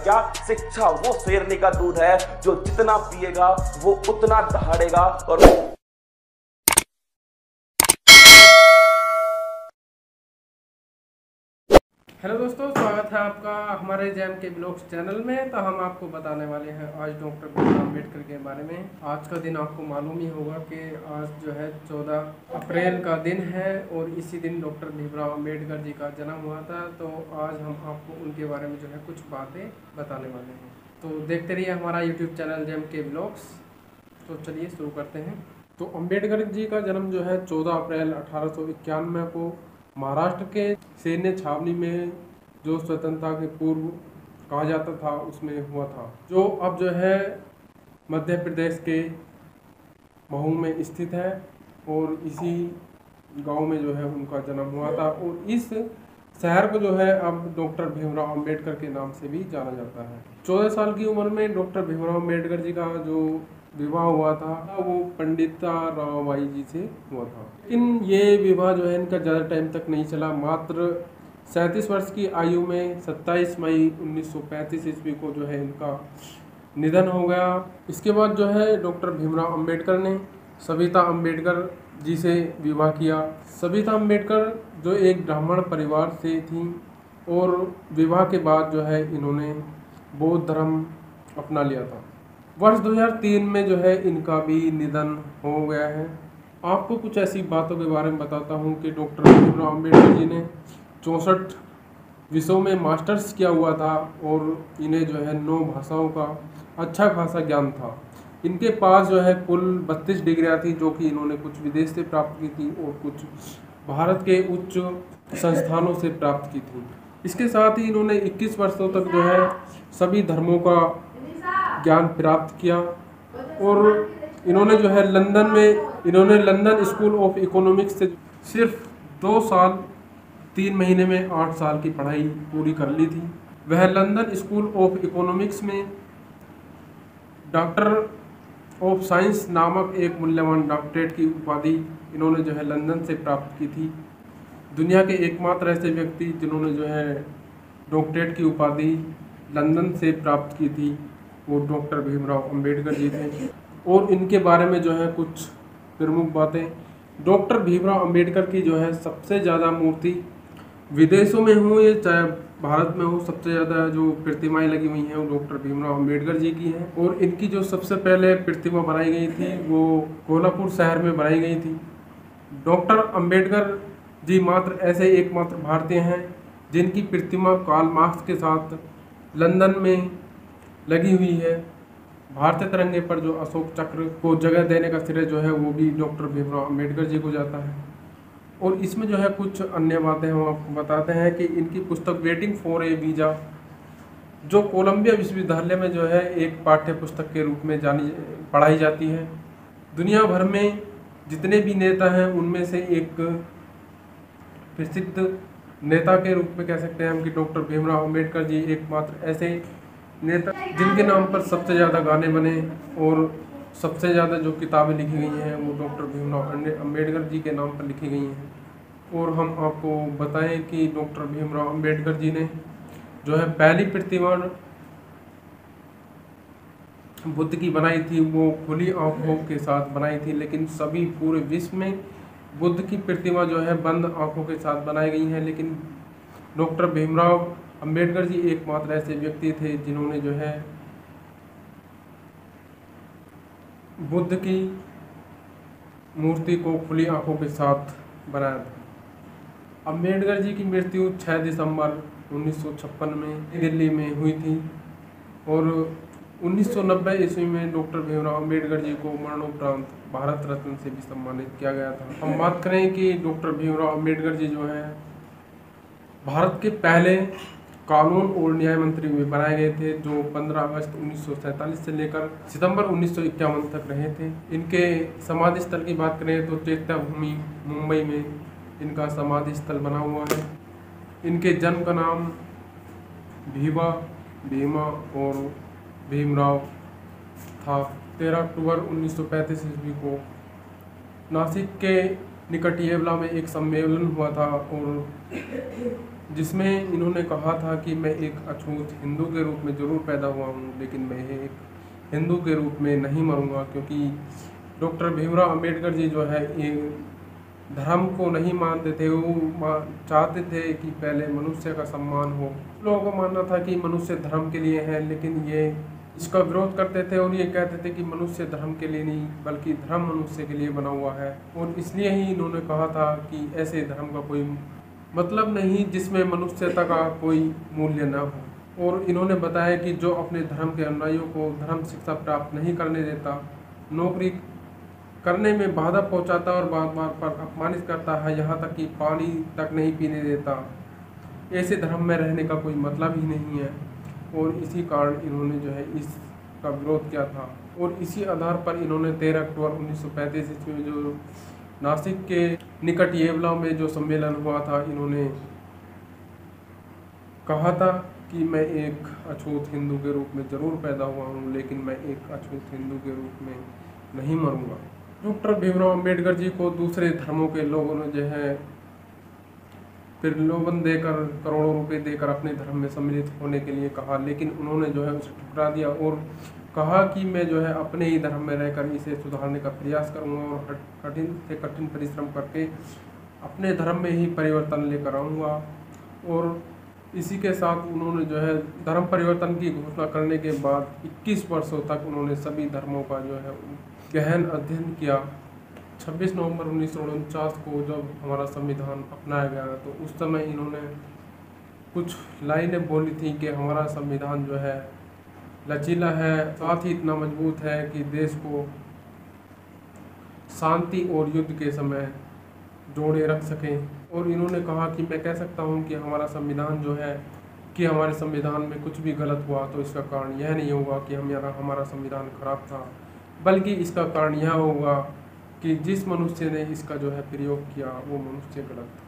क्या शिक्षा वो शेरनी का दूध है जो जितना पिएगा वो उतना दहाड़ेगा। और हेलो दोस्तों, स्वागत है आपका हमारे जैम के ब्लॉग्स चैनल में। तो हम आपको बताने वाले हैं आज डॉक्टर भीमराव अम्बेडकर के बारे में। आज का दिन आपको मालूम ही होगा कि आज जो है 14 अप्रैल का दिन है और इसी दिन डॉक्टर भीमराव अम्बेडकर जी का जन्म हुआ था। तो आज हम आपको उनके बारे में जो है कुछ बातें बताने वाले हैं। तो देखते रहिए हमारा यूट्यूब चैनल जैम के ब्लॉग्स। तो चलिए शुरू करते हैं। तो अम्बेडकर जी का जन्म जो है 14 अप्रैल 1891 को महाराष्ट्र के सैन्य छावनी में, जो स्वतंत्रता के पूर्व कहा जाता था, उसमें हुआ था, जो अब जो है मध्य प्रदेश के महू में स्थित है। और इसी गांव में जो है उनका जन्म हुआ था और इस शहर को जो है अब डॉक्टर भीमराव अम्बेडकर के नाम से भी जाना जाता है। 14 साल की उम्र में डॉक्टर भीमराव अम्बेडकर जी का जो विवाह हुआ था वो पंडिता रामाबाई जी से हुआ था। लेकिन ये विवाह जो है इनका ज़्यादा टाइम तक नहीं चला। मात्र 37 वर्ष की आयु में 27 मई 1935 ईस्वी को जो है इनका निधन हो गया। इसके बाद जो है डॉक्टर भीमराव अम्बेडकर ने सविता अम्बेडकर जी से विवाह किया। सविता अम्बेडकर जो एक ब्राह्मण परिवार से थी और विवाह के बाद जो है इन्होंने बौद्ध धर्म अपना लिया था। वर्ष 2003 में जो है इनका भी निधन हो गया है। आपको कुछ ऐसी बातों के बारे में बताता हूँ कि डॉक्टर भीमराव अम्बेडकर जी ने 64 विषयों में मास्टर्स किया हुआ था और इन्हें जो है 9 भाषाओं का अच्छा खासा ज्ञान था। इनके पास जो है कुल 32 डिग्रियाँ थी, जो कि इन्होंने कुछ विदेश से प्राप्त की थी और कुछ भारत के उच्च संस्थानों से प्राप्त की थी। इसके साथ ही इन्होंने 21 वर्षों तक जो है सभी धर्मों का ज्ञान प्राप्त किया और इन्होंने जो है लंदन स्कूल ऑफ इकोनॉमिक्स से सिर्फ 2 साल 3 महीने में 8 साल की पढ़ाई पूरी कर ली थी। वह लंदन स्कूल ऑफ इकोनॉमिक्स में डॉक्टर ऑफ साइंस नामक एक मूल्यवान डॉक्टरेट की उपाधि इन्होंने जो है लंदन से प्राप्त की थी। दुनिया के एकमात्र ऐसे व्यक्ति जिन्होंने जो है डॉक्टरेट की उपाधि लंदन से प्राप्त की थी वो डॉक्टर भीमराव अम्बेडकर जी थे। और इनके बारे में जो है कुछ प्रमुख बातें। डॉक्टर भीमराव अम्बेडकर की जो है सबसे ज़्यादा मूर्ति विदेशों में हो या चाहे भारत में हो, सबसे ज़्यादा जो प्रतिमाएं लगी हुई हैं वो डॉक्टर भीमराव अम्बेडकर जी की हैं। और इनकी जो सबसे पहले प्रतिमा बनाई गई थी वो कोल्हापुर शहर में बनाई गई थी। डॉक्टर अम्बेडकर जी मात्र ऐसे एकमात्र भारतीय हैं जिनकी प्रतिमा कार्ल मार्क्स के साथ लंदन में लगी हुई है। भारतीय तिरंगे पर जो अशोक चक्र को जगह देने का श्रेय जो है वो भी डॉक्टर भीमराव अम्बेडकर जी को जाता है। और इसमें जो है कुछ अन्य बातें हम आपको बताते हैं कि इनकी पुस्तक वेटिंग फॉर ए वीज़ा, जो कोलंबिया विश्वविद्यालय में जो है एक पाठ्य पुस्तक के रूप में पढ़ाई जाती है। दुनिया भर में जितने भी नेता हैं उनमें से एक प्रसिद्ध नेता के रूप में कह सकते हैं हम कि डॉक्टर भीमराव अम्बेडकर जी एकमात्र ऐसे नेता जिनके नाम पर सबसे ज़्यादा गाने बने और सबसे ज़्यादा जो किताबें लिखी गई हैं वो डॉक्टर भीमराव अम्बेडकर जी के नाम पर लिखी गई हैं। और हम आपको बताएं कि डॉक्टर भीमराव अम्बेडकर जी ने जो है पहली प्रतिमा बुद्ध की बनाई थी वो खुली आंखों के साथ बनाई थी, लेकिन सभी पूरे विश्व में बुद्ध की प्रतिमा जो है बंद आंखों के साथ बनाई गई हैं। लेकिन डॉक्टर भीमराव अम्बेडकर जी एकमात्र ऐसे व्यक्ति थे जिन्होंने जो है बुद्ध की मूर्ति को खुली आंखों के साथ बनाया था। अम्बेडकर जी की मृत्यु 6 दिसंबर 1956 में दिल्ली में हुई थी और 1990 ईस्वी में डॉक्टर भीमराव अम्बेडकर जी को मरणोपरांत भारत रत्न से भी सम्मानित किया गया था। हम बात करें कि डॉक्टर भीमराव अम्बेडकर जी जो है भारत के पहले कानून और न्याय मंत्री में बनाए गए थे, जो 15 अगस्त 1947 से लेकर सितंबर 1951 तक रहे थे। इनके समाधि स्थल की बात करें तो चैत्य भूमि मुंबई में इनका समाधि स्थल बना हुआ है। इनके जन्म का नाम भीमा और भीमराव था। 13 अक्टूबर 1935 ईस्वी को नासिक के निकट येवला में एक सम्मेलन हुआ था और जिसमें इन्होंने कहा था कि मैं एक अछूत हिंदू के रूप में ज़रूर पैदा हुआ हूँ, लेकिन मैं एक हिंदू के रूप में नहीं मरूंगा, क्योंकि डॉक्टर भीमराव अंबेडकर जी जो है ये धर्म को नहीं मानते थे। वो चाहते थे कि पहले मनुष्य का सम्मान हो। लोगों का मानना था कि मनुष्य धर्म के लिए है, लेकिन ये इसका विरोध करते थे और ये कहते थे कि मनुष्य धर्म के लिए नहीं बल्कि धर्म मनुष्य के लिए बना हुआ है। और इसलिए ही इन्होंने कहा था कि ऐसे धर्म का कोई मतलब नहीं जिसमें मनुष्यता का कोई मूल्य न हो। और इन्होंने बताया कि जो अपने धर्म के अनुयायियों को धर्म शिक्षा प्राप्त नहीं करने देता, नौकरी करने में बाधा पहुंचाता और बार बार पर अपमानित करता है, यहाँ तक कि पानी तक नहीं पीने देता, ऐसे धर्म में रहने का कोई मतलब ही नहीं है। और इसी कारण इन्होंने जो है इसका विरोध किया था। और इसी आधार पर इन्होंने 13 अक्टूबर 1935 ईस्वी में जो नासिक के निकट येवला में जो सम्मेलन हुआ था, इन्होंने कहा था कि मैं एक अछूत हिंदू के रूप में ज़रूर पैदा हुआ हूँ, लेकिन मैं एक अछूत हिंदू के रूप में नहीं मरूंगा। डॉक्टर भीमराव अंबेडकर जी को दूसरे धर्मों के लोगों ने जो है प्रलोभन देकर, करोड़ों रुपए देकर अपने धर्म में सम्मिलित होने के लिए कहा, लेकिन उन्होंने जो है उसे ठुकरा दिया और कहा कि मैं जो है अपने ही धर्म में रहकर इसे सुधारने का प्रयास करूंगा और कठिन से कठिन परिश्रम करके अपने धर्म में ही परिवर्तन लेकर आऊँगा। और इसी के साथ उन्होंने जो है धर्म परिवर्तन की घोषणा करने के बाद 21 वर्षों तक उन्होंने सभी धर्मों का जो है गहन अध्ययन किया। 26 नवंबर 1949 को जब हमारा संविधान अपनाया गया तो उस समय इन्होंने कुछ लाइनें बोली थी कि हमारा संविधान जो है लचीला है, साथ ही इतना मजबूत है कि देश को शांति और युद्ध के समय जोड़े रख सकें। और इन्होंने कहा कि मैं कह सकता हूं कि हमारा संविधान जो है कि हमारे संविधान में कुछ भी गलत हुआ तो इसका कारण यह नहीं होगा कि हमारा संविधान खराब था, बल्कि इसका कारण यह होगा कि जिस मनुष्य ने इसका जो है प्रयोग किया वो मनुष्य गलत था।